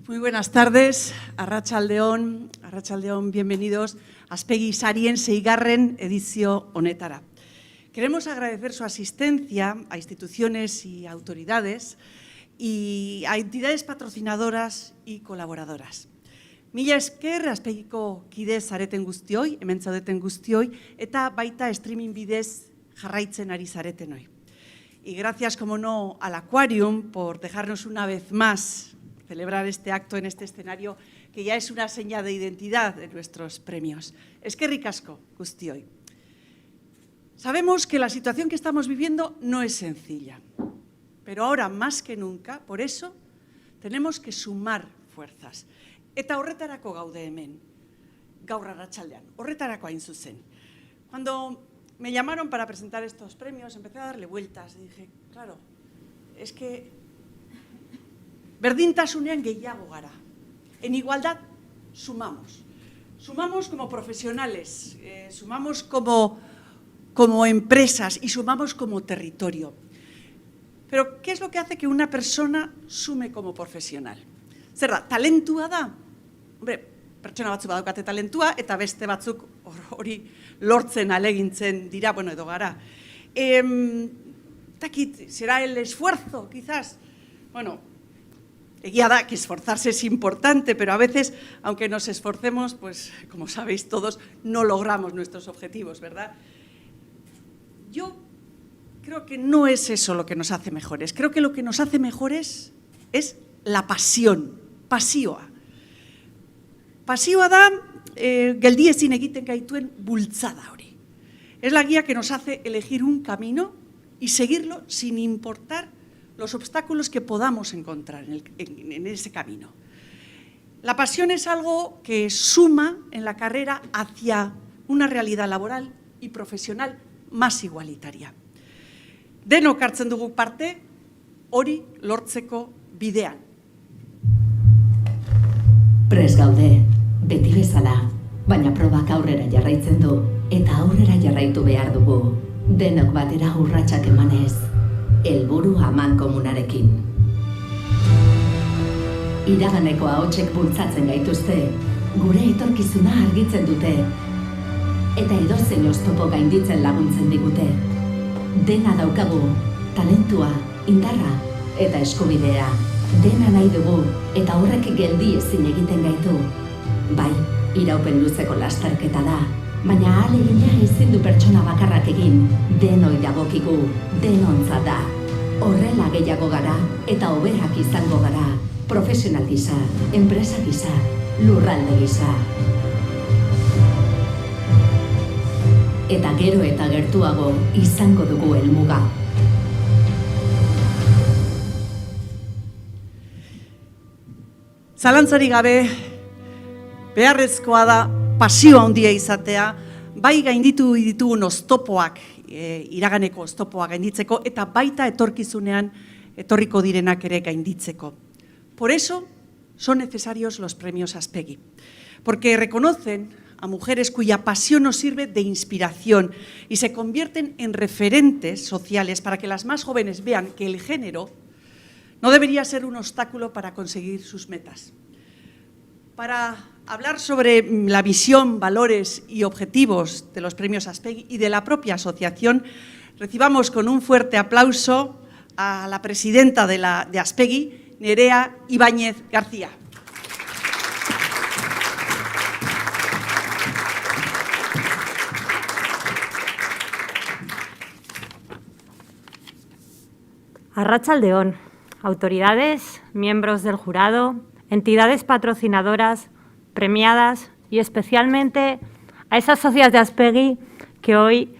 Muy buenas tardes, Arratsaldeon, bienvenidos a Aspegi Sarien seigarren edizio honetara. Queremos agradecer su asistencia a instituciones y autoridades y a entidades patrocinadoras y colaboradoras. Mila esker Aspegiko kide zareten guztioi, hemen zaudeten guztioi, eta baita streaming bidez jarraitzen ari zaretenoi. Y gracias, como no, al Aquarium por dejarnos una vez más celebrar este acto en este escenario que ya es una seña de identidad de nuestros premios. Eskerrik asko guztioi. Sabemos que la situación que estamos viviendo no es sencilla, pero ahora más que nunca, por eso, tenemos que sumar fuerzas. Eta horretarako gaude hemen, gaur arratsaldean, horretarako hain zuzen. Cuando me llamaron para presentar estos premios, empecé a darle vueltas y dije, claro, es que berdintasunean gehiago gara. En igualdad sumamos. Sumamos como profesionales, sumamos como empresas y sumamos como territorio. Pero, ¿qué es lo que hace que una persona sume como profesional? Zer da, talentua da? Hombre, pertsona batzuk badaukate talentua eta beste batzuk hori lortzen alegintzen dira, bueno, edo gara. Takit, será el esfuerzo, quizás. Bueno, egia da que esforzarse es importante, pero a veces, aunque nos esforcemos, pues, como sabéis todos, no logramos nuestros objetivos, ¿verdad? Yo creo que no es eso lo que nos hace mejores. Creo que lo que nos hace mejores es la pasión, pasioa. Pasioa da, geldiezin egiten gaituen bultzada hori. Es la guía que nos hace elegir un camino y seguirlo sin importar los obstáculos que podamos encontrar en ese camino. La pasión es algo que suma en la carrera hacia una realidad laboral y profesional más igualitaria. Denok hartzen dugu parte, hori lortzeko bidean. Prest gaude, beti bezala, baina probak aurrera jarraitzen du, eta aurrera jarraitu behar dugu. Denok batera urratsak emanez, helburu amankomunarekin. Iraganeko ahotsek bultzatzen gaituzte, gure etorkizuna argitzen dute, eta edozein oztopo gainditzen laguntzen digute. Dena daukagu, talentua, indarra eta eskubidea. Dena nahi dugu eta horrek geldi ezin egiten gaitu. Bai, iraupen luzeko lasterketa da, baina ahalegina ezin du pertsona bakarrak egin. Denoi dagokigu, denontza da. Horrela gehiago gara eta hoberak izango gara. Profesional gisa, enpresa gisa, lurralde gisa. Eta gero eta gertuago izango dugu helmuga. Zalantzarik gabe, beharrezkoa da pasio handia izatea, bai gainditu ditugun oztopoak, iraganeko oztopoak gainditzeko, eta baita etorkizunean etorriko direnak ere gainditzeko. Por eso son necesarios los premios Aspegi, porque reconocen a mujeres cuya pasión nos sirve de inspiración y se convierten en referentes sociales para que las más jóvenes vean que el género no debería ser un obstáculo para conseguir sus metas. Para hablar sobre la visión, valores y objetivos de los premios Aspegi y de la propia asociación, recibamos con un fuerte aplauso a la presidenta de Aspegi, Nerea Ibáñez García. Arratsaldeon, autoridades, miembros del jurado, entidades patrocinadoras, premiadas y especialmente a esas socias de Aspegi que hoy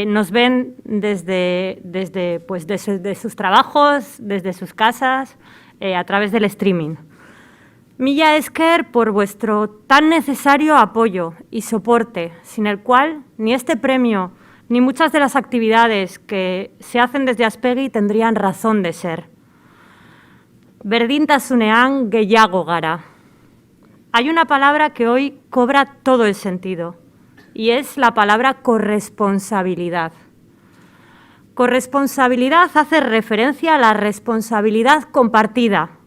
nos ven desde sus trabajos, desde sus casas, a través del streaming. Mila esker por vuestro tan necesario apoyo y soporte, sin el cual ni este premio ni muchas de las actividades que se hacen desde Aspegi tendrían razón de ser. Berdintasunean gehiago gara. Hay una palabra que hoy cobra todo el sentido y es la palabra corresponsabilidad. Corresponsabilidad hace referencia a la responsabilidad compartida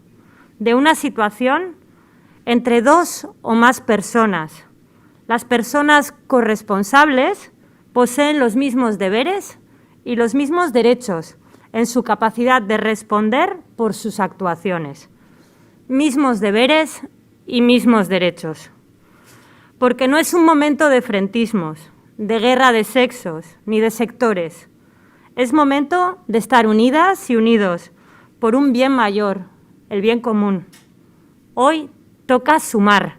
de una situación entre 2 o más personas. Las personas corresponsables poseen los mismos deberes y los mismos derechos en su capacidad de responder por sus actuaciones. Mismos deberes y mismos derechos. Porque no es un momento de frentismos, de guerra de sexos ni de sectores. Es momento de estar unidas y unidos por un bien mayor, el bien común. Hoy toca sumar.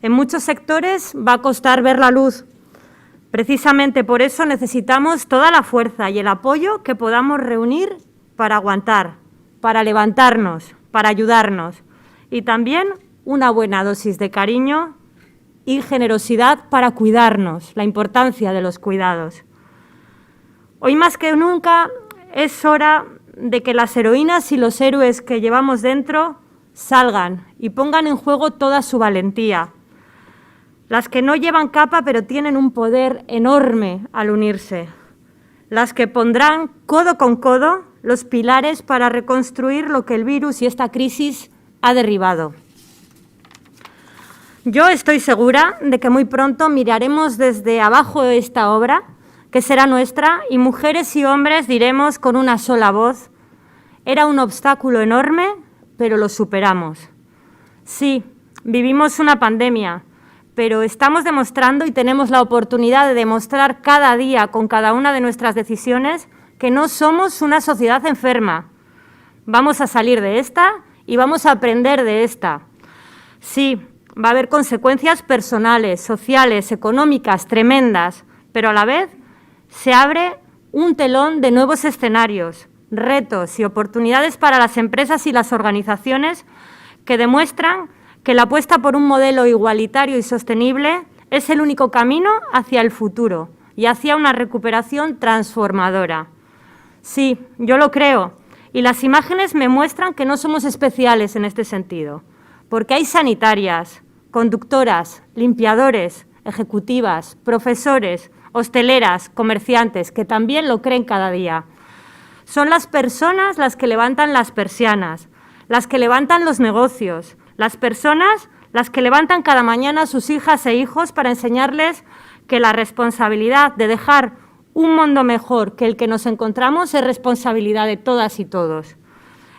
En muchos sectores va a costar ver la luz. Precisamente por eso necesitamos toda la fuerza y el apoyo que podamos reunir para aguantar, para levantarnos, para ayudarnos. Y también una buena dosis de cariño y generosidad para cuidarnos, la importancia de los cuidados. Hoy más que nunca es hora de que las heroínas y los héroes que llevamos dentro salgan y pongan en juego toda su valentía. Las que no llevan capa pero tienen un poder enorme al unirse. Las que pondrán codo con codo los pilares para reconstruir lo que el virus y esta crisis ha derribado. Yo estoy segura de que muy pronto miraremos desde abajo esta obra, que será nuestra, y mujeres y hombres diremos con una sola voz: era un obstáculo enorme, pero lo superamos. Sí, vivimos una pandemia, pero estamos demostrando y tenemos la oportunidad de demostrar cada día con cada una de nuestras decisiones que no somos una sociedad enferma. Vamos a salir de esta y vamos a aprender de esta. Sí, va a haber consecuencias personales, sociales, económicas, tremendas, pero a la vez se abre un telón de nuevos escenarios, retos y oportunidades para las empresas y las organizaciones que demuestran que la apuesta por un modelo igualitario y sostenible es el único camino hacia el futuro y hacia una recuperación transformadora. Sí, yo lo creo, y las imágenes me muestran que no somos especiales en este sentido, porque hay sanitarias, conductoras, limpiadores, ejecutivas, profesores, hosteleras, comerciantes, que también lo creen cada día. Son las personas las que levantan las persianas, las que levantan los negocios, las personas las que levantan cada mañana a sus hijas e hijos para enseñarles que la responsabilidad de dejar un mundo mejor que el que nos encontramos es responsabilidad de todas y todos.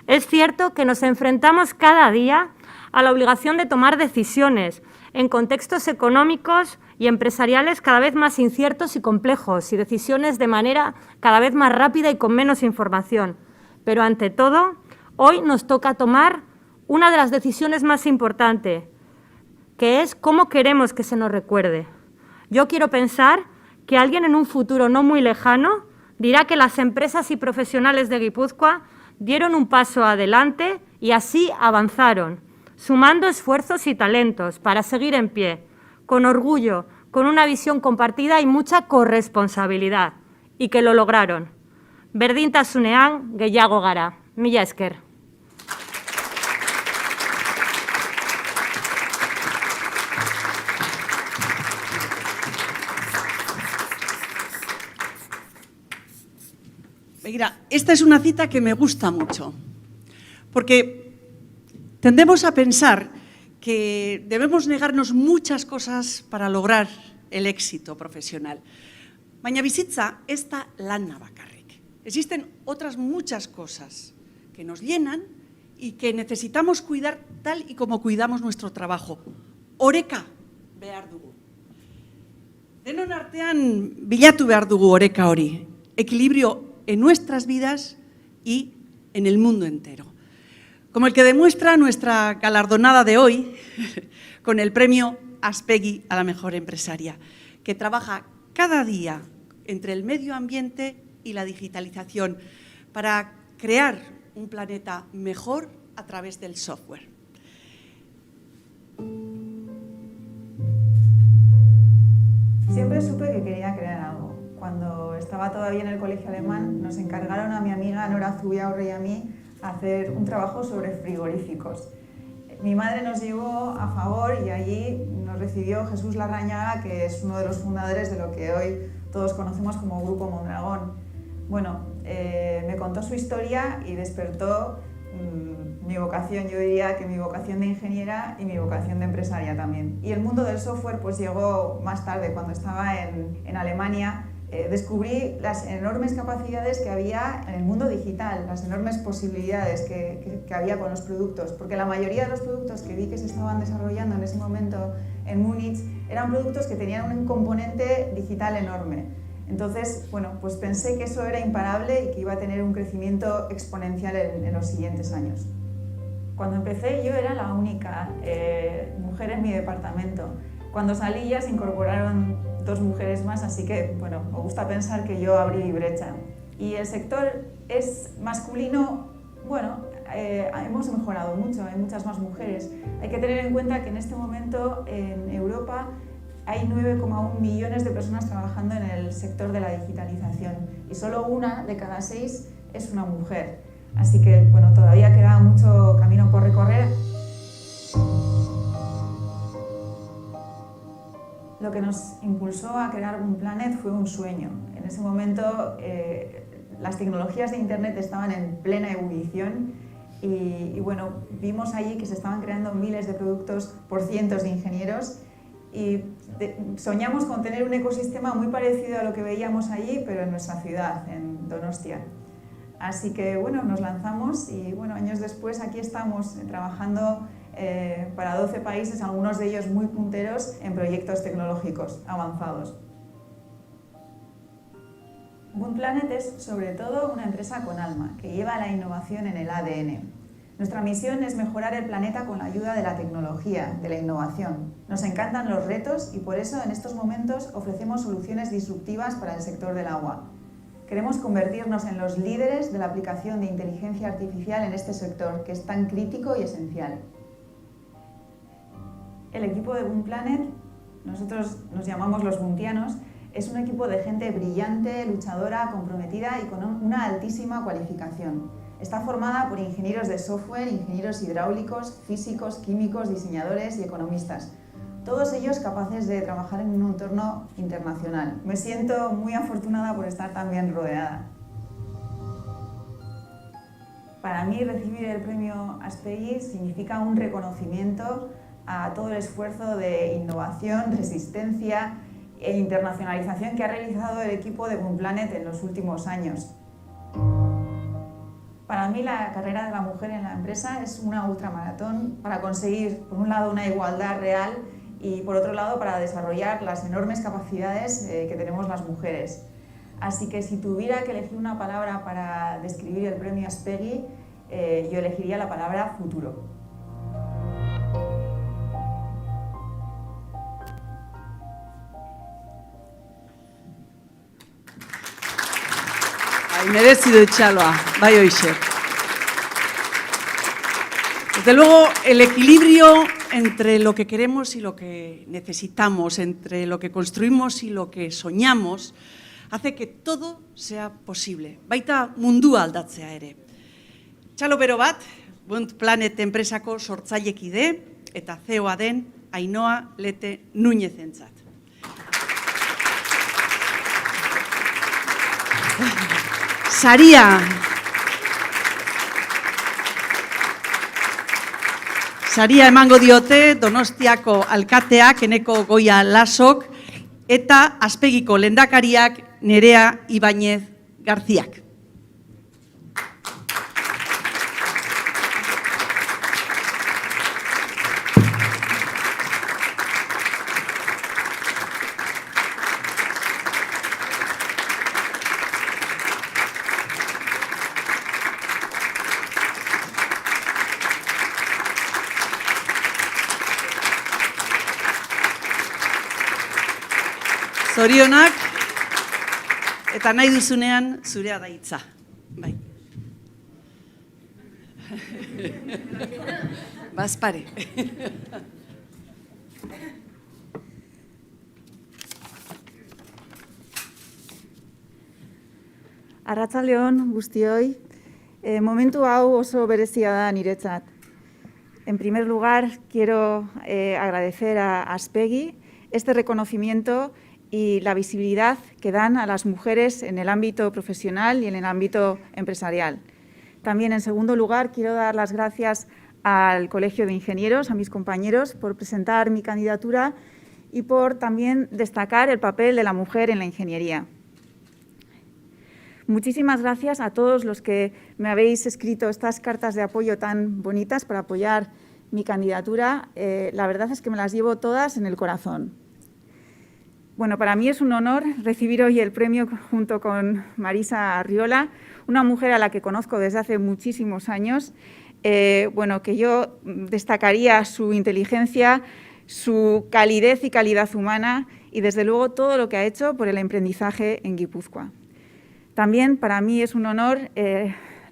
Es cierto que nos enfrentamos cada día a la obligación de tomar decisiones en contextos económicos y empresariales cada vez más inciertos y complejos, y decisiones de manera cada vez más rápida y con menos información. Pero ante todo, hoy nos toca tomar una de las decisiones más importantes, que es cómo queremos que se nos recuerde. Yo quiero pensar que alguien en un futuro no muy lejano dirá que las empresas y profesionales de Guipúzcoa dieron un paso adelante y así avanzaron, sumando esfuerzos y talentos para seguir en pie, con orgullo, con una visión compartida y mucha corresponsabilidad, y que lo lograron. Berdintasunean gehiago gara. Mila esker. Mira, esta es una cita que me gusta mucho, porque tendemos a pensar que debemos negarnos muchas cosas para lograr el éxito profesional. Baina bizitza ez da lana bakarrik. Existen otras muchas cosas que nos llenan y que necesitamos cuidar tal y como cuidamos nuestro trabajo. Oreka behar dugu. Denon artean bilatu behar dugu oreka hori. Equilibrio en nuestras vidas y en el mundo entero. Como el que demuestra nuestra galardonada de hoy con el premio Aspegui a la mejor empresaria, que trabaja cada día entre el medio ambiente y la digitalización para crear un planeta mejor a través del software. Siempre supe que quería crear algo. Cuando estaba todavía en el colegio alemán, nos encargaron a mi amiga Nora Zubiaurre y a mí hacer un trabajo sobre frigoríficos. Mi madre nos llevó a Fagor y allí nos recibió Jesús Larrañaga, que es uno de los fundadores de lo que hoy todos conocemos como Grupo Mondragón. Bueno, me contó su historia y despertó mi vocación, yo diría que mi vocación de ingeniera y mi vocación de empresaria también. Y el mundo del software pues llegó más tarde, cuando estaba en Alemania. Descubrí las enormes capacidades que había en el mundo digital, las enormes posibilidades que había con los productos, porque la mayoría de los productos que vi que se estaban desarrollando en ese momento en Múnich eran productos que tenían un componente digital enorme. Entonces, bueno, pues pensé que eso era imparable y que iba a tener un crecimiento exponencial en los siguientes años. Cuando empecé yo era la única mujer en mi departamento. Cuando salí ya se incorporaron 2 mujeres más, así que, bueno, me gusta pensar que yo abrí brecha. Y el sector es masculino, bueno, hemos mejorado mucho, hay muchas más mujeres. Hay que tener en cuenta que en este momento en Europa hay 9,1 millones de personas trabajando en el sector de la digitalización y solo 1 de cada 6 es una mujer. Así que, bueno, todavía queda mucho camino por recorrer. Lo que nos impulsó a crear Boonplanet fue un sueño. En ese momento las tecnologías de Internet estaban en plena ebullición y bueno, vimos allí que se estaban creando miles de productos por cientos de ingenieros y soñamos con tener un ecosistema muy parecido a lo que veíamos allí, pero en nuestra ciudad, en Donostia. Así que bueno, nos lanzamos y bueno, años después aquí estamos trabajando para 12 países, algunos de ellos muy punteros en proyectos tecnológicos avanzados. Boonplanet es sobre todo una empresa con alma, que lleva la innovación en el ADN. Nuestra misión es mejorar el planeta con la ayuda de la tecnología, de la innovación. Nos encantan los retos y por eso en estos momentos ofrecemos soluciones disruptivas para el sector del agua. Queremos convertirnos en los líderes de la aplicación de inteligencia artificial en este sector, que es tan crítico y esencial. El equipo de Boonplanet, nosotros nos llamamos los boontianos, es un equipo de gente brillante, luchadora, comprometida y con una altísima cualificación. Está formada por ingenieros de software, ingenieros hidráulicos, físicos, químicos, diseñadores y economistas. Todos ellos capaces de trabajar en un entorno internacional. Me siento muy afortunada por estar tan bien rodeada. Para mí recibir el premio Aspegui significa un reconocimiento a todo el esfuerzo de innovación, resistencia e internacionalización que ha realizado el equipo de Boonplanet en los últimos años. Para mí la carrera de la mujer en la empresa es una ultramaratón para conseguir, por un lado, una igualdad real y, por otro lado, para desarrollar las enormes capacidades que tenemos las mujeres. Así que si tuviera que elegir una palabra para describir el premio Aspegui, yo elegiría la palabra futuro. Merecido etxaloa, bai hoxe. Desde luego, el equilibrio entre lo que queremos y lo que necesitamos, entre lo que construimos y lo que soñamos, hace que todo sea posible. Baita mundua aldatzea ere. Txalo bero bat, Boonplanet enpresako sortzailekide eta CEO-a den Ainhoa Lete Núñezentzat. Saria emango diote Donostiako alkateak Eneko Goia Lasok eta Aspegiko lehendakariak Nerea Ibáñez Garziak. Zorionak, eta nahi duzunean zurea da hitza. Bai. Bazpare. Arratsaldeon guztioi, momentu hau oso berezia da niretzat. En primer lugar, quiero agradecer a Aspegui este reconocimiento y la visibilidad que dan a las mujeres en el ámbito profesional y en el ámbito empresarial. También, en segundo lugar, quiero dar las gracias al Colegio de Ingenieros, a mis compañeros, por presentar mi candidatura y por también destacar el papel de la mujer en la ingeniería. Muchísimas gracias a todos los que me habéis escrito estas cartas de apoyo tan bonitas para apoyar mi candidatura. La verdad es que me las llevo todas en el corazón. Bueno, para mí es un honor recibir hoy el premio junto con Marisa Arriola, una mujer a la que conozco desde hace muchísimos años. Bueno, que yo destacaría su inteligencia, su calidez y calidad humana y, desde luego, todo lo que ha hecho por el emprendizaje en Guipúzcoa. También para mí es un honor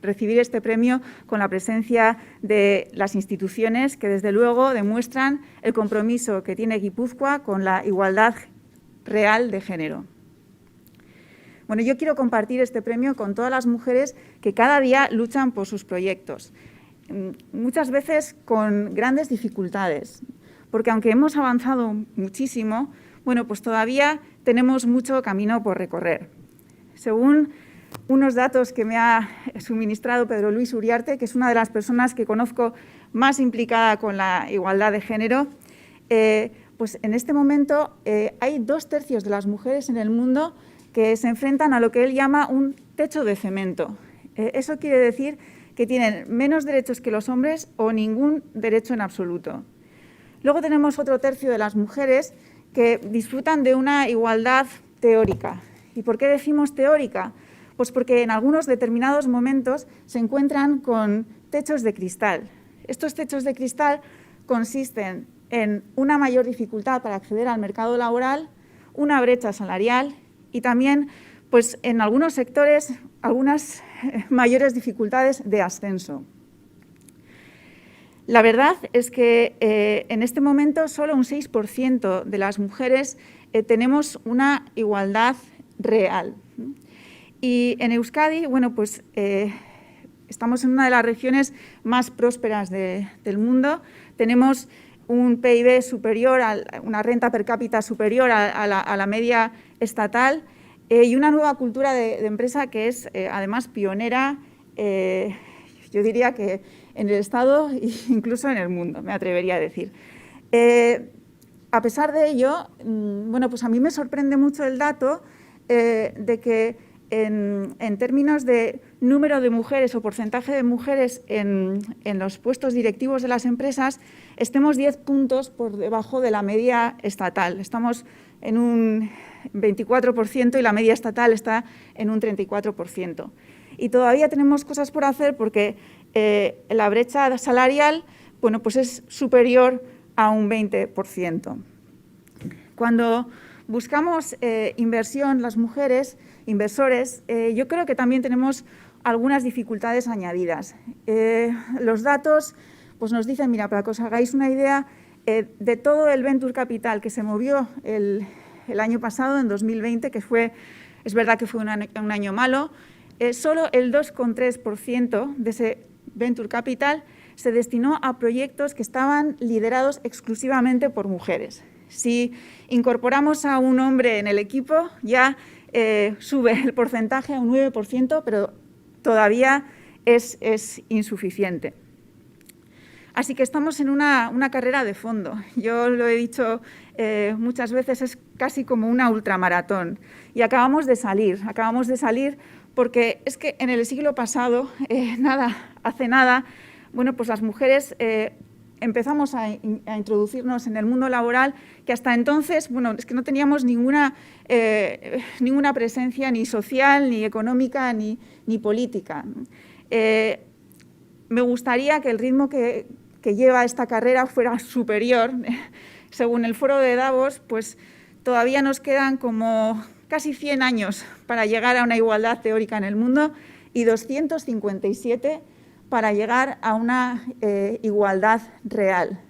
recibir este premio con la presencia de las instituciones que, desde luego, demuestran el compromiso que tiene Guipúzcoa con la igualdad real de género. Bueno, yo quiero compartir este premio con todas las mujeres que cada día luchan por sus proyectos, muchas veces con grandes dificultades, porque aunque hemos avanzado muchísimo, bueno, pues todavía tenemos mucho camino por recorrer. Según unos datos que me ha suministrado Pedro Luis Uriarte, que es una de las personas que conozco más implicada con la igualdad de género, pues en este momento hay 2/3 de las mujeres en el mundo que se enfrentan a lo que él llama un techo de cemento. Eso quiere decir que tienen menos derechos que los hombres o ningún derecho en absoluto. Luego tenemos otro tercio de las mujeres que disfrutan de una igualdad teórica. ¿Y por qué decimos teórica? Pues porque en algunos determinados momentos se encuentran con techos de cristal. Estos techos de cristal consisten en una mayor dificultad para acceder al mercado laboral, una brecha salarial y también, pues, en algunos sectores, algunas mayores dificultades de ascenso. La verdad es que en este momento solo un 6% de las mujeres tenemos una igualdad real. Y en Euskadi, bueno, pues estamos en una de las regiones más prósperas del mundo. Tenemos un PIB superior, una renta per cápita superior a la media estatal y una nueva cultura de empresa que es además pionera, yo diría que en el Estado e incluso en el mundo, me atrevería a decir. A pesar de ello, bueno, pues a mí me sorprende mucho el dato de que en términos de número de mujeres o porcentaje de mujeres en los puestos directivos de las empresas, estemos 10 puntos por debajo de la media estatal. Estamos en un 24% y la media estatal está en un 34%. Y todavía tenemos cosas por hacer porque la brecha salarial, bueno, pues es superior a un 20%. Cuando buscamos inversión, las mujeres, inversores, yo creo que también tenemos algunas dificultades añadidas. Los datos pues nos dicen, mira, para que os hagáis una idea, de todo el Venture Capital que se movió el año pasado, en 2020, que es verdad que fue un año malo, solo el 2,3% de ese Venture Capital se destinó a proyectos que estaban liderados exclusivamente por mujeres. Si incorporamos a un hombre en el equipo, ya sube el porcentaje a un 9%, pero todavía es insuficiente. Así que estamos en una carrera de fondo. Yo lo he dicho muchas veces, es casi como una ultramaratón. Y acabamos de salir porque es que en el siglo pasado, hace nada, bueno, pues las mujeres empezamos a introducirnos en el mundo laboral, que hasta entonces, bueno, es que no teníamos ninguna presencia ni social, ni económica, ni política. Me gustaría que el ritmo que lleva esta carrera fuera superior. Según el Foro de Davos, pues todavía nos quedan como casi 100 años para llegar a una igualdad teórica en el mundo y 257 para llegar a una igualdad real.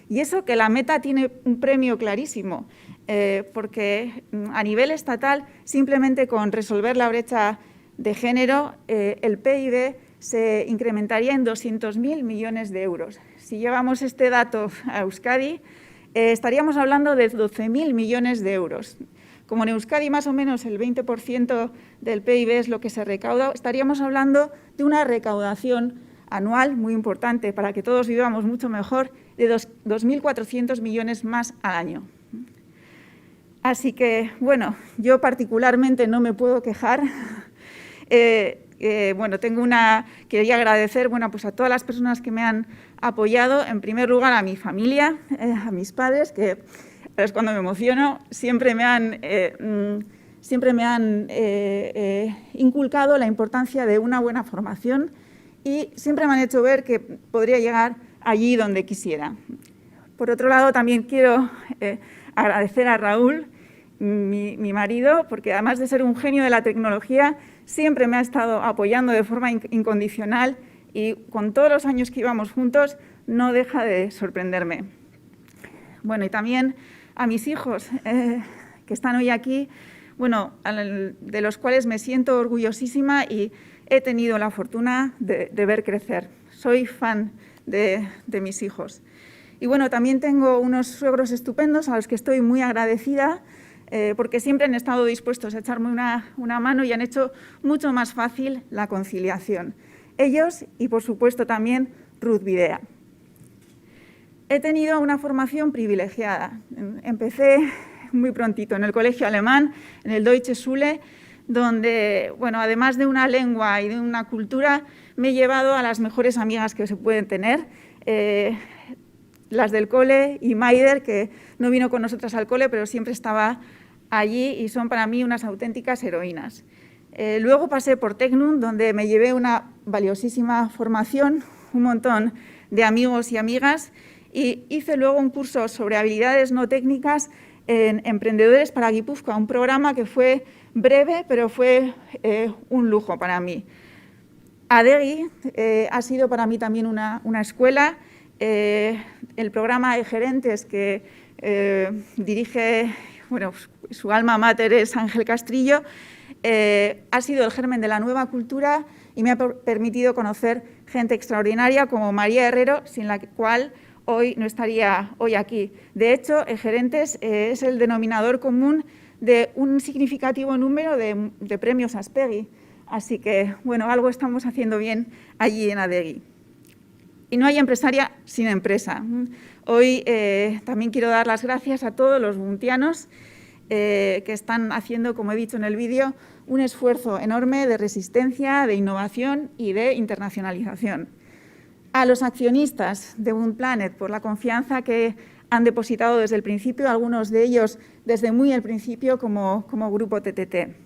Y eso que la meta tiene un premio clarísimo, porque a nivel estatal, simplemente con resolver la brecha de género, el PIB se incrementaría en 200.000 millones de euros. Si llevamos este dato a Euskadi, estaríamos hablando de 12.000 millones de euros. como en Euskadi más o menos el 20% del PIB es lo que se recauda, estaríamos hablando de una recaudación anual muy importante para que todos vivamos mucho mejor, de 2.400 millones más al año. Así que, bueno, yo particularmente no me puedo quejar. Quería agradecer pues a todas las personas que me han apoyado, en primer lugar a mi familia, a mis padres, que es cuando me emociono, siempre me han inculcado la importancia de una buena formación y siempre me han hecho ver que podría llegar allí donde quisiera. Por otro lado, también quiero agradecer a Raúl, mi marido, porque además de ser un genio de la tecnología, siempre me ha estado apoyando de forma incondicional y con todos los años que íbamos juntos no deja de sorprenderme. Bueno, y también a mis hijos que están hoy aquí, de los cuales me siento orgullosísima y he tenido la fortuna de ver crecer. Soy fan de mis hijos. Y bueno, también tengo unos suegros estupendos a los que estoy muy agradecida porque siempre han estado dispuestos a echarme una mano y han hecho mucho más fácil la conciliación. Ellos y, por supuesto, también Ruth Videa. He tenido una formación privilegiada. Empecé muy prontito en el colegio alemán, en el Deutsche Schule, donde, además de una lengua y de una cultura, me he llevado a las mejores amigas que se pueden tener, las del cole y Maider, que no vino con nosotras al cole, pero siempre estaba allí y son para mí unas auténticas heroínas. Luego pasé por Tecnun, donde me llevé una valiosísima formación, un montón de amigos y amigas, y hice luego un curso sobre habilidades no técnicas en Emprendedores para Guipúzcoa, un programa que fue breve, pero fue un lujo para mí. Adegi ha sido para mí también una escuela. El programa de gerentes que dirige, su alma mater es Ángel Castrillo, ha sido el germen de la nueva cultura y me ha permitido conocer gente extraordinaria como María Herrero, sin la cual hoy no estaría hoy aquí. De hecho, Gerentes es el denominador común de un significativo número de premios Aspegui. Así que, algo estamos haciendo bien allí en Adegi. Y no hay empresaria sin empresa. Hoy también quiero dar las gracias a todos los buntianos que están haciendo, como he dicho en el vídeo, un esfuerzo enorme de resistencia, de innovación y de internacionalización. A los accionistas de Buntplanet por la confianza que han depositado desde el principio, algunos de ellos desde muy al principio como Grupo TTT.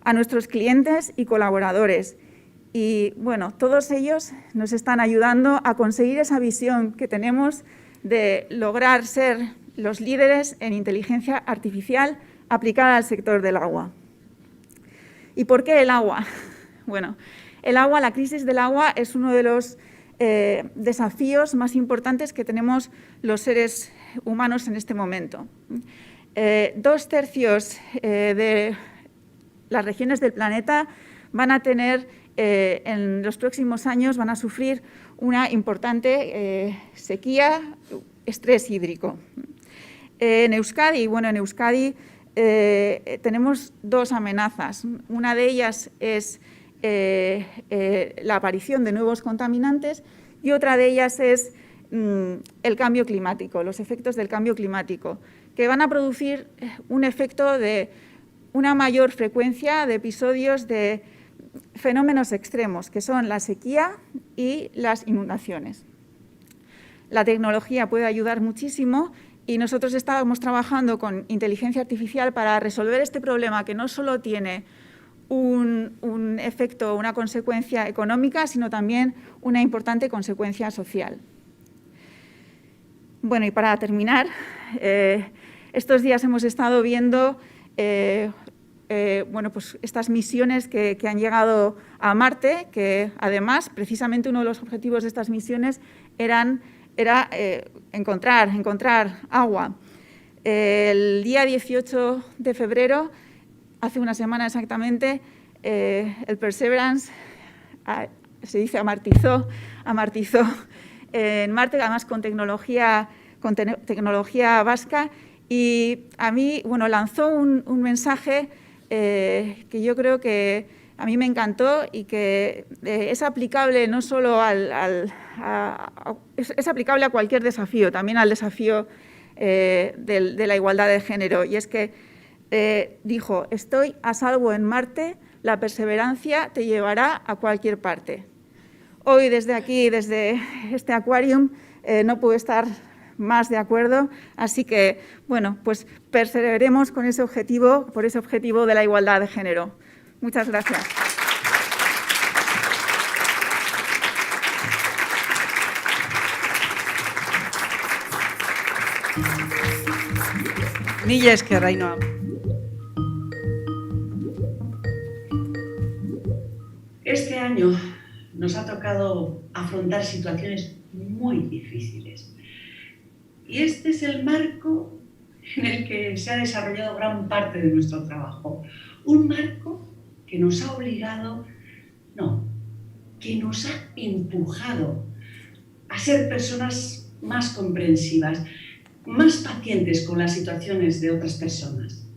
A nuestros clientes y colaboradores. Y todos ellos nos están ayudando a conseguir esa visión que tenemos de lograr ser los líderes en inteligencia artificial aplicada al sector del agua. ¿Y por qué el agua? El agua, la crisis del agua es uno de los desafíos más importantes que tenemos los seres humanos en este momento. 2/3 de las regiones del planeta van a tener, en los próximos años, van a sufrir una importante sequía, estrés hídrico. En Euskadi, tenemos dos amenazas. Una de ellas es la aparición de nuevos contaminantes y otra de ellas es el cambio climático, los efectos del cambio climático, que van a producir un efecto de una mayor frecuencia de episodios de fenómenos extremos, que son la sequía y las inundaciones. La tecnología puede ayudar muchísimo y nosotros estábamos trabajando con inteligencia artificial para resolver este problema que no solo tiene un efecto, una consecuencia económica, sino también una importante consecuencia social. Y para terminar, estos días hemos estado viendo estas misiones que han llegado a Marte, que además, precisamente uno de los objetivos de estas misiones era encontrar agua. El día 18 de febrero, hace una semana exactamente, el Perseverance amartizó en Marte, además con tecnología vasca, Y a mí, bueno, lanzó un mensaje que yo creo que a mí me encantó y que es aplicable no solo es aplicable a cualquier desafío, también al desafío de la igualdad de género. Y es que dijo: estoy a salvo en Marte, la perseverancia te llevará a cualquier parte. Hoy desde aquí, desde este Aquarium, no puedo estar más de acuerdo, así que, bueno, pues perseveremos con ese objetivo, por ese objetivo de la igualdad de género. Muchas gracias. Mila esker, Ainhoa. Este año nos ha tocado afrontar situaciones muy difíciles. Y este es el marco en el que se ha desarrollado gran parte de nuestro trabajo. Un marco que nos ha obligado, no, que nos ha empujado a ser personas más comprensivas, más pacientes con las situaciones de otras personas.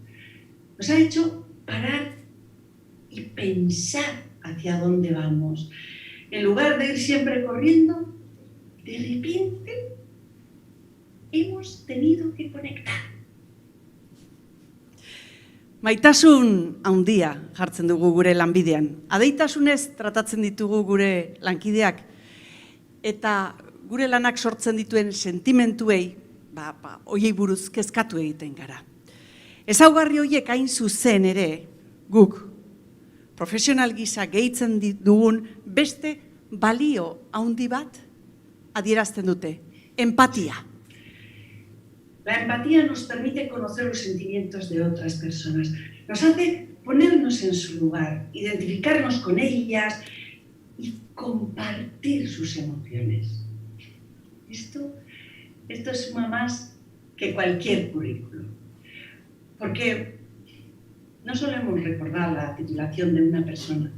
Nos ha hecho parar y pensar hacia dónde vamos. En lugar de ir siempre corriendo, de repente hemos tenido que conectar. Maitasun handia jartzen dugu gure lanbidean. Adeitasunez tratatzen ditugu gure lankideak eta gure lanak sortzen dituen sentimentuei, hoiei buruz kezkatu egiten gara. Ezaugarri horiek hain zuzen ere guk profesional gisa gehitzen dugun beste balio handi bat adierazten dute, empatia. La empatía nos permite conocer los sentimientos de otras personas. Nos hace ponernos en su lugar, identificarnos con ellas y compartir sus emociones. Esto suma más que cualquier currículum. Porque no solemos recordar la titulación de una persona,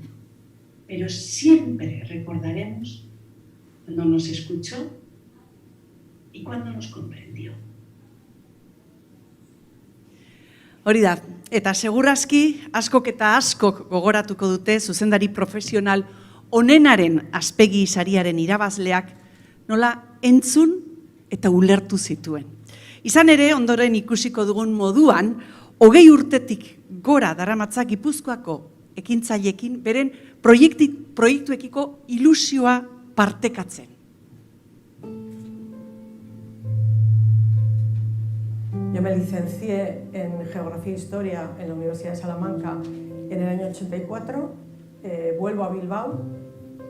pero siempre recordaremos cuando nos escuchó y cuando nos comprendió. Hori da, eta segurazki askok eta askok gogoratuko dute zuzendari profesional onenaren Aspegi sariaren irabazleak nola entzun eta ulertu zituen. Izan ere, ondoren ikusiko dugun moduan, 20 urtetik gora daramatza Gipuzkoako ekintzaileekin beren proiektuekiko ilusioa partekatzen. Yo me licencié en Geografía e Historia en la Universidad de Salamanca en el año 84, vuelvo a Bilbao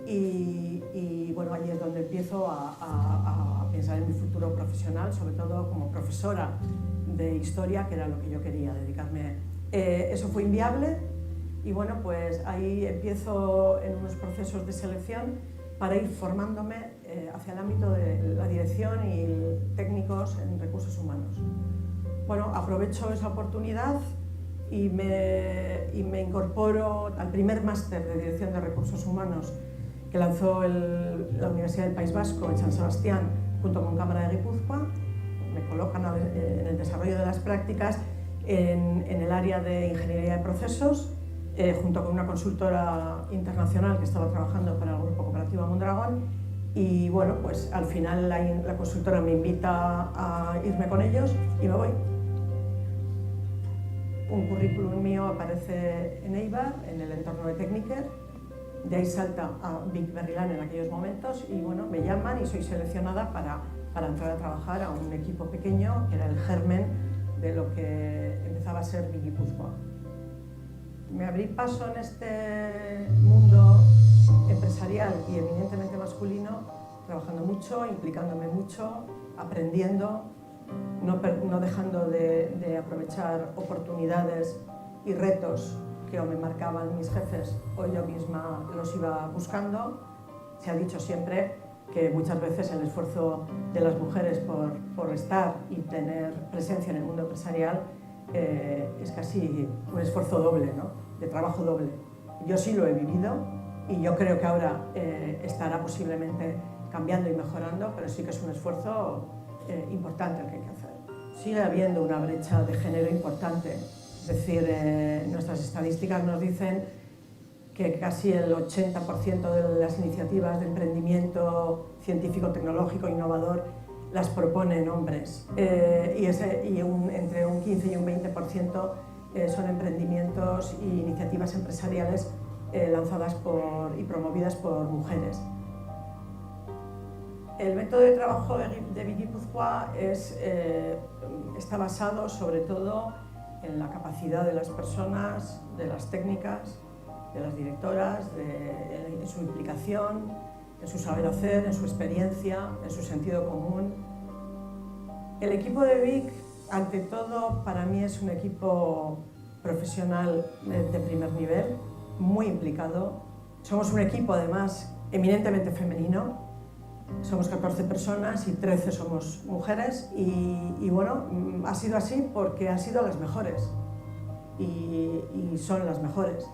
y bueno, allí es donde empiezo a pensar en mi futuro profesional, sobre todo como profesora de Historia, que era lo que yo quería dedicarme. Eso fue inviable y bueno, pues ahí empiezo en unos procesos de selección para ir formándome hacia el ámbito de la dirección y técnicos en recursos humanos. Bueno, aprovecho esa oportunidad y me incorporo al primer máster de Dirección de Recursos Humanos que lanzó la Universidad del País Vasco en San Sebastián junto con Cámara de Guipúzcoa. Me colocan en el desarrollo de las prácticas en el área de Ingeniería de Procesos junto con una consultora internacional que estaba trabajando para el Grupo Cooperativo Mondragón y bueno, pues al final la consultora me invita a irme con ellos y me voy. Un currículum mío aparece en Eibar, en el entorno de Techniker, de ahí salta a Vic Berrilán en aquellos momentos y bueno, me llaman y soy seleccionada para entrar a trabajar a un equipo pequeño que era el germen de lo que empezaba a ser Vic Guipúzcoa. Me abrí paso en este mundo empresarial y eminentemente masculino, trabajando mucho, implicándome mucho, aprendiendo, no dejando de aprovechar oportunidades y retos que o me marcaban mis jefes o yo misma los iba buscando. Se ha dicho siempre que muchas veces el esfuerzo de las mujeres por estar y tener presencia en el mundo empresarial es casi un esfuerzo doble, ¿no? De trabajo doble. Yo sí lo he vivido y yo creo que ahora estará posiblemente cambiando y mejorando, pero sí que es un esfuerzo importante el que hay que hacer. sigue habiendo una brecha de género importante. Es decir, nuestras estadísticas nos dicen que casi el 80% de las iniciativas de emprendimiento científico, tecnológico, innovador las proponen hombres entre un 15 y un 20% son emprendimientos e iniciativas empresariales lanzadas y promovidas por mujeres. El método de trabajo de Guipúzcoa está basado sobre todo en la capacidad de las personas, de las técnicas, de las directoras, en su implicación, en su saber hacer, en su experiencia, en su sentido común. El equipo de Vic, ante todo, para mí es un equipo profesional de primer nivel, muy implicado. Somos un equipo, además, eminentemente femenino. Somos 14 personas y 13 somos mujeres y bueno, ha sido así porque han sido las mejores y son las mejores.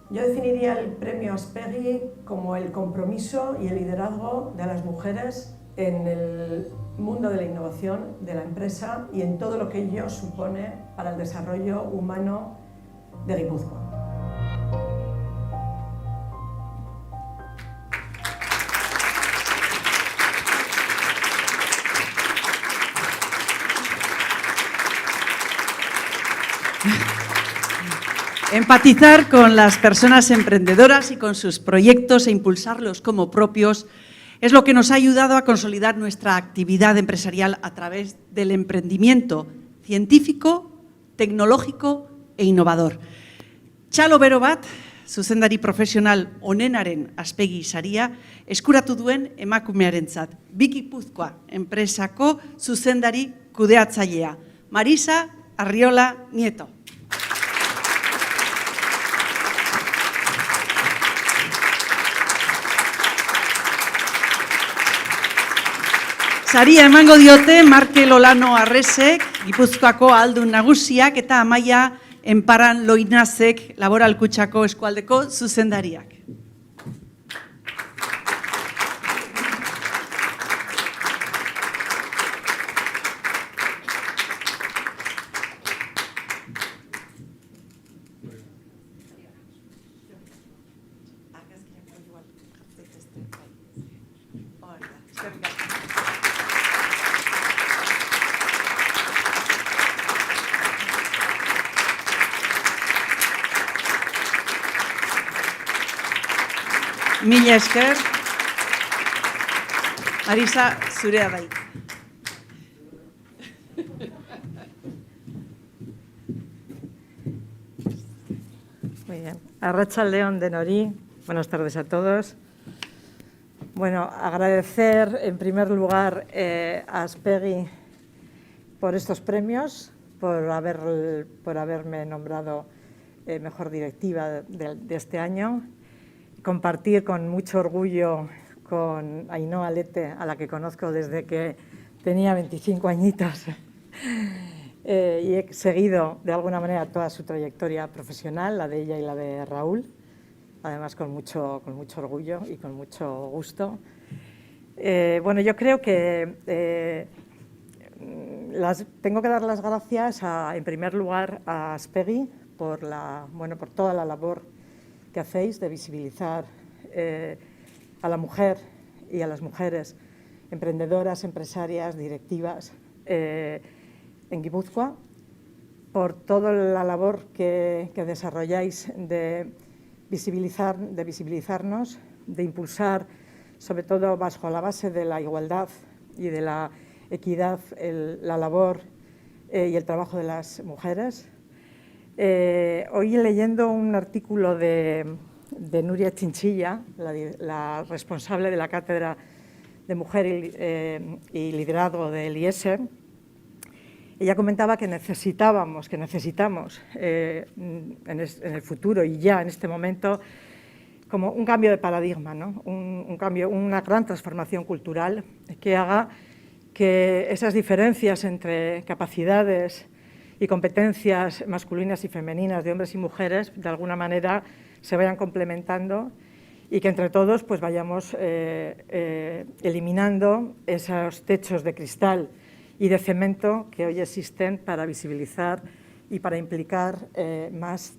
Yo definiría el premio Aspegui como el compromiso y el liderazgo de las mujeres en el mundo de la innovación, de la empresa y en todo lo que ello supone para el desarrollo humano de Guipúzcoa. Empatizar con las personas emprendedoras y con sus proyectos e impulsarlos como propios es lo que nos ha ayudado a consolidar nuestra actividad empresarial a través del emprendimiento científico, tecnológico e innovador. Txalo bero bat, zuzendari profesional onenaren Aspegi saria, eskuratu duen emakumearentzat. Vic Guipúzcoa enpresako zuzendari kudeatzailea, Marisa Arriola Nieto. Saria emango diote Markel Olano Arresek, Gipuzkoako ahaldun nagusiak eta Amaia Enparan Loinazek, Laboral Kutxako eskualdeko zuzendariak. Mila esker, Marisa, zurea bai. Muy bien. Arratsaldeon denori, buenas tardes a todos. Bueno, agradecer en primer lugar a Aspegi por estos premios, por haberme nombrado mejor directiva de este año. Compartir con mucho orgullo con Ainhoa Lete, a la que conozco desde que tenía 25 añitos y he seguido de alguna manera toda su trayectoria profesional, la de ella y la de Raúl, además con mucho orgullo y con mucho gusto. Bueno, yo creo que tengo que dar las gracias en primer lugar a Aspegi por toda la labor que hacéis de visibilizar a la mujer y a las mujeres emprendedoras, empresarias, directivas en Guipúzcoa, por toda la labor que desarrolláis de visibilizarnos, de impulsar, sobre todo bajo la base de la igualdad y de la equidad, la labor y el trabajo de las mujeres. Hoy leyendo un artículo de Nuria Chinchilla, la responsable de la Cátedra de Mujer y Liderazgo del IESE, ella comentaba que necesitamos en el futuro y ya en este momento como un cambio de paradigma, ¿no? un cambio, una gran transformación cultural que haga que esas diferencias entre capacidades y competencias masculinas y femeninas de hombres y mujeres, de alguna manera, se vayan complementando y que entre todos pues vayamos eliminando esos techos de cristal y de cemento que hoy existen para visibilizar y para implicar más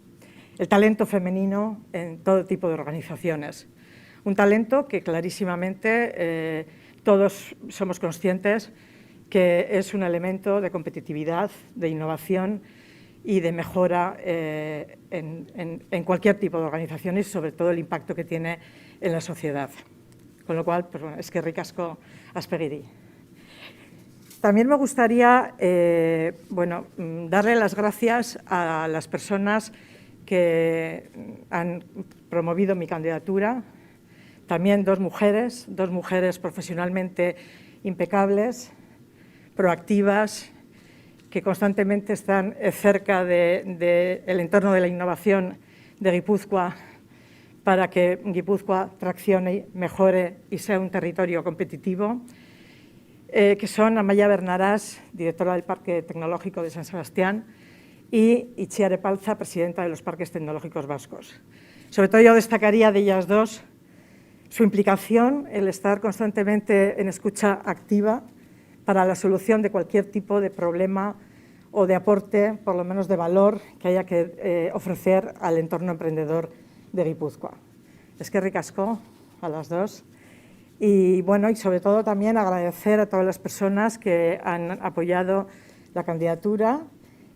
el talento femenino en todo tipo de organizaciones. Un talento que clarísimamente todos somos conscientes que es un elemento de competitividad, de innovación y de mejora en cualquier tipo de organización y sobre todo el impacto que tiene en la sociedad. Con lo cual, pues bueno, eskerrik asko Aspegiri. También me gustaría darle las gracias a las personas que han promovido mi candidatura, también dos mujeres profesionalmente impecables, proactivas, que constantemente están cerca del entorno de la innovación de Guipúzcoa para que Guipúzcoa traccione, mejore y sea un territorio competitivo, que son Amaia Bernarás, directora del Parque Tecnológico de San Sebastián, y Itziar Epalza, presidenta de los Parques Tecnológicos Vascos. Sobre todo yo destacaría de ellas dos su implicación, el estar constantemente en escucha activa para la solución de cualquier tipo de problema o de aporte, por lo menos de valor, que haya que ofrecer al entorno emprendedor de Guipúzcoa. Eskerrik asko a las dos. Y bueno, y sobre todo también agradecer a todas las personas que han apoyado la candidatura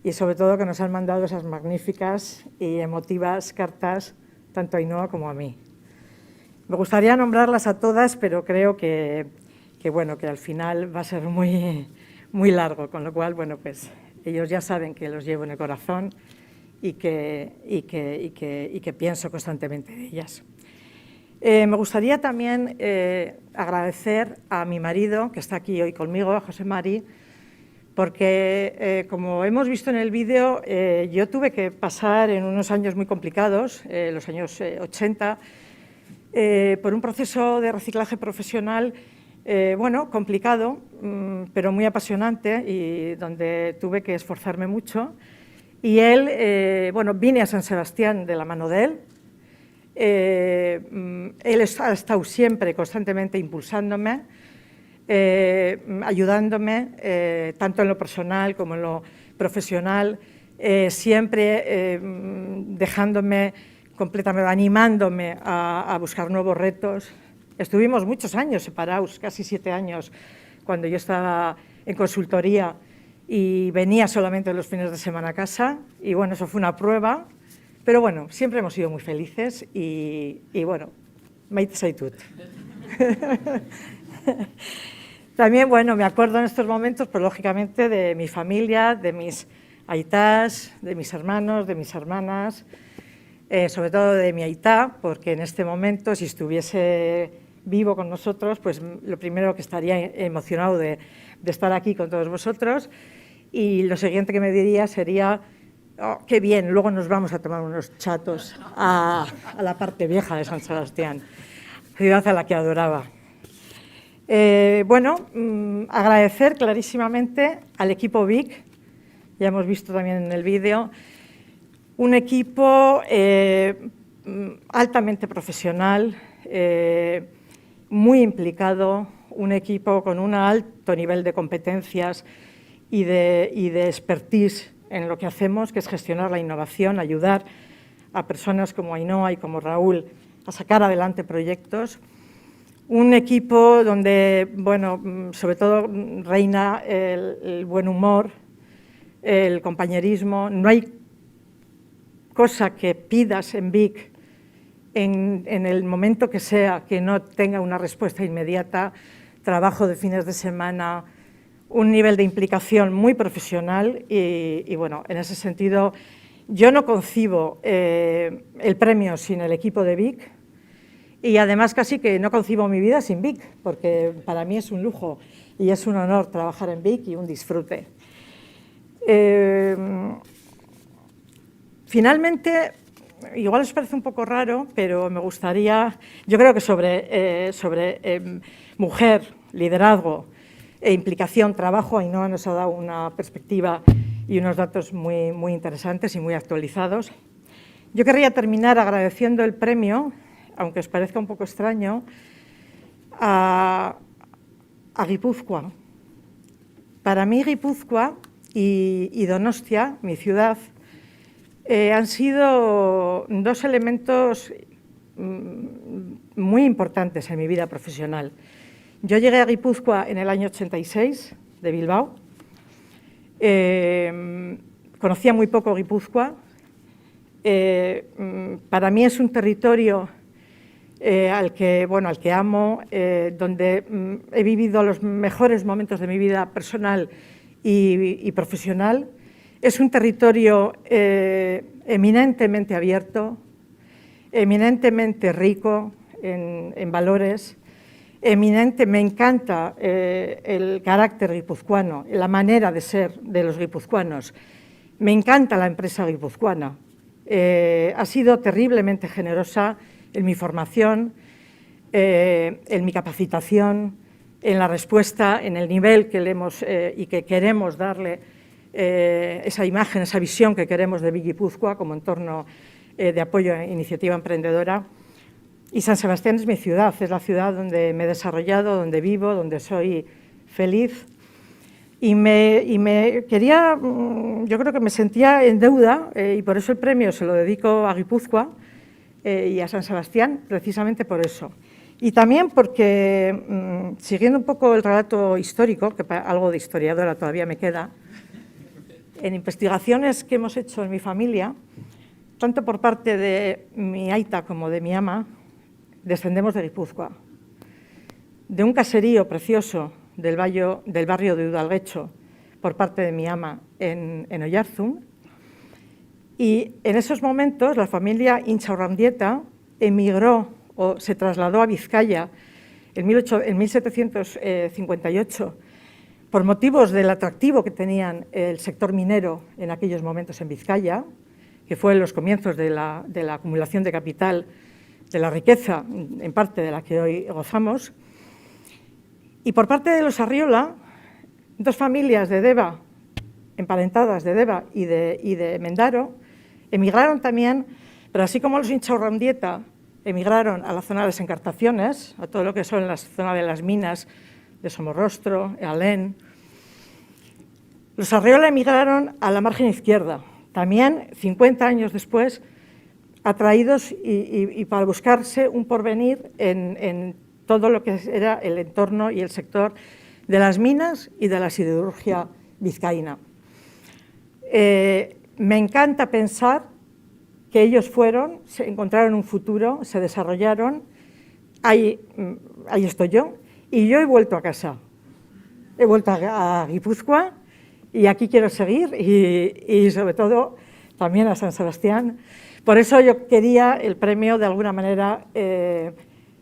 y sobre todo que nos han mandado esas magníficas y emotivas cartas, tanto a Ainhoa como a mí. Me gustaría nombrarlas a todas, pero creo que al final va a ser muy largo, con lo cual, bueno, pues ellos ya saben que los llevo en el corazón y que pienso constantemente de ellas. Me gustaría también agradecer a mi marido, que está aquí hoy conmigo, a José Mari, porque, como hemos visto en el vídeo, yo tuve que pasar en unos años muy complicados, los años 80, por un proceso de reciclaje profesional complicado, pero muy apasionante y donde tuve que esforzarme mucho. Y él, vine a San Sebastián de la mano de él. Él ha estado siempre constantemente impulsándome, ayudándome, tanto en lo personal como en lo profesional, siempre dejándome completamente, animándome a buscar nuevos retos. Estuvimos muchos años separados, casi 7 años, cuando yo estaba en consultoría y venía solamente los fines de semana a casa. Y bueno, eso fue una prueba, pero bueno, siempre hemos sido muy felices y bueno, maite zaitut. También, bueno, me acuerdo en estos momentos, pues lógicamente, de mi familia, de mis aitás, de mis hermanos, de mis hermanas, sobre todo de mi aitá, porque en este momento, si estuviese vivo con nosotros, pues lo primero que estaría emocionado de estar aquí con todos vosotros, y lo siguiente que me diría sería: oh, qué bien, luego nos vamos a tomar unos chatos a la parte vieja de San Sebastián, ciudad a la que adoraba. Agradecer clarísimamente al equipo Vic, ya hemos visto también en el vídeo, un equipo altamente profesional, muy implicado, un equipo con un alto nivel de competencias y de expertise en lo que hacemos, que es gestionar la innovación, ayudar a personas como Ainhoa y como Raúl a sacar adelante proyectos. Un equipo donde, sobre todo reina el buen humor, el compañerismo. No hay cosa que pidas en Vic en el momento que sea que no tenga una respuesta inmediata, trabajo de fines de semana, un nivel de implicación muy profesional y bueno, en ese sentido yo no concibo el premio sin el equipo de Vic y además casi que no concibo mi vida sin Vic, porque para mí es un lujo y es un honor trabajar en Vic y un disfrute. Finalmente, igual os parece un poco raro, pero me gustaría, yo creo que sobre mujer, liderazgo e implicación, trabajo, Ainhoa nos ha dado una perspectiva y unos datos muy, muy interesantes y muy actualizados. Yo querría terminar agradeciendo el premio aunque os parezca un poco extraño, a Guipúzcoa. Para mí Guipúzcoa y Donostia, mi ciudad, han sido dos elementos muy importantes en mi vida profesional. Yo llegué a Guipúzcoa en el año 86, de Bilbao. Conocía muy poco Guipúzcoa. Para mí es un territorio al que amo, donde he vivido los mejores momentos de mi vida personal y profesional. Es un territorio eminentemente abierto, eminentemente rico en valores. Me encanta el carácter guipuzcoano, la manera de ser de los guipuzcoanos. Me encanta la empresa guipuzcoana. Ha sido terriblemente generosa en mi formación, en mi capacitación, en la respuesta, en el nivel que le hemos y que queremos darle, esa imagen, esa visión que queremos de Guipúzcoa como entorno de apoyo a iniciativa emprendedora. Y San Sebastián es mi ciudad, es la ciudad donde me he desarrollado, donde vivo, donde soy feliz. Y me quería, yo creo que me sentía en deuda, y por eso el premio se lo dedico a Guipúzcoa y a San Sebastián, precisamente por eso. Y también porque, siguiendo un poco el relato histórico, que algo de historiadora todavía me queda, en investigaciones que hemos hecho en mi familia, tanto por parte de mi aita como de mi ama, descendemos de Guipúzcoa, de un caserío precioso del barrio de Udalguecho, por parte de mi ama en Oyarzun. Y en esos momentos la familia Intxaurrandieta emigró o se trasladó a Vizcaya en 1758 por motivos del atractivo que tenían el sector minero en aquellos momentos en Vizcaya, que fue en los comienzos de la acumulación de capital, de la riqueza, en parte de la que hoy gozamos. Y por parte de los Arriola, dos familias de Deva, emparentadas de Deva y de Mendaro, emigraron también, pero así como los Intxaurrandieta emigraron a la zona de las encartaciones, a todo lo que son la zona de las minas de Somorrostro, Alén, los Arriola emigraron a la margen izquierda, también 50 años después, atraídos y para buscarse un porvenir en todo lo que era el entorno y el sector de las minas y de la siderurgia vizcaína. Me encanta pensar que ellos se encontraron un futuro, se desarrollaron, ahí estoy yo, y yo he vuelto a casa. He vuelto a Guipúzcoa y aquí quiero seguir y sobre todo también a San Sebastián. Por eso yo quería el premio de alguna manera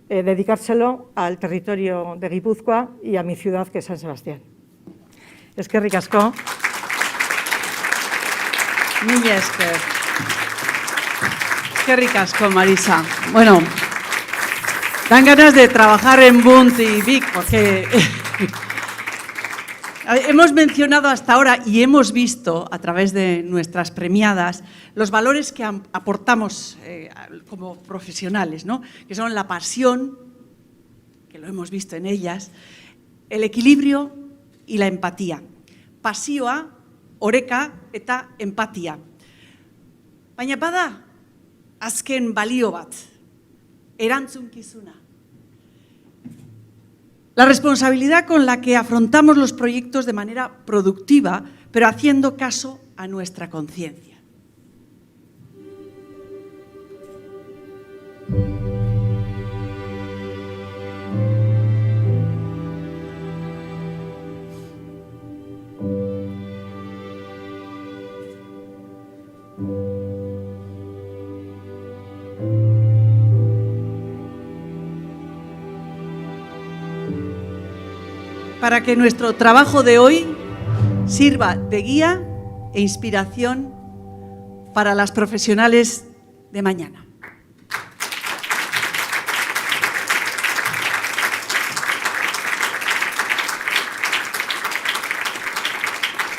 dedicárselo al territorio de Guipúzcoa y a mi ciudad, que es San Sebastián. Eskerrik asko. Mila esker. Eskerrik asko, Marisa. Bueno, dan ganas de trabajar en Bunt y Vic, porque hemos mencionado hasta ahora y hemos visto a través de nuestras premiadas los valores que aportamos como profesionales, ¿no? Que son la pasión, que lo hemos visto en ellas, el equilibrio y la empatía. Pasioa, oreka eta empatia. Baina bada, azken balio bat, erantzunkizuna. La responsabilidad con la que afrontamos los proyectos de manera productiva, pero haciendo caso a nuestra conciencia. Para que nuestro trabajo de hoy sirva de guía e inspiración para las profesionales de mañana.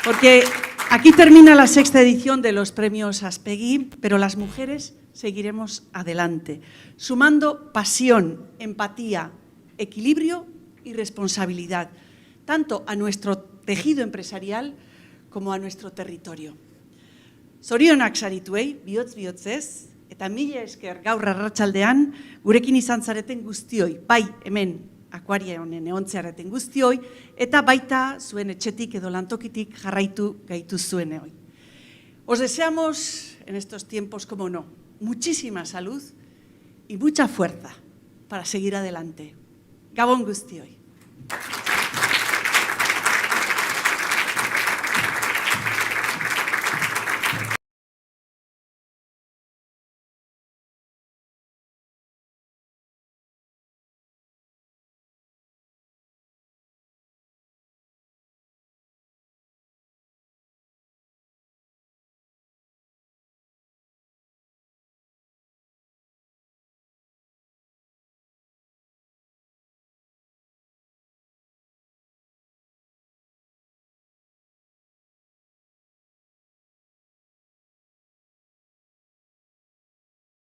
Porque aquí termina la 6ª edición de los premios Aspegui, pero las mujeres seguiremos adelante, sumando pasión, empatía, equilibrio y responsabilidad, tanto a nuestro tejido empresarial como a nuestro territorio. Zorionak sarituei, bihotz-bihotzez, eta mila esker gaur arratsaldean gurekin izan zareten guztioi, bai hemen Akuaria honen egontzeareten guztioi, eta baita zuen etxetik edo lantokitik jarraitu gaituzuen hoy. Os deseamos en estos tiempos, como no, muchísima salud y mucha fuerza para seguir adelante. Gabon guztioi.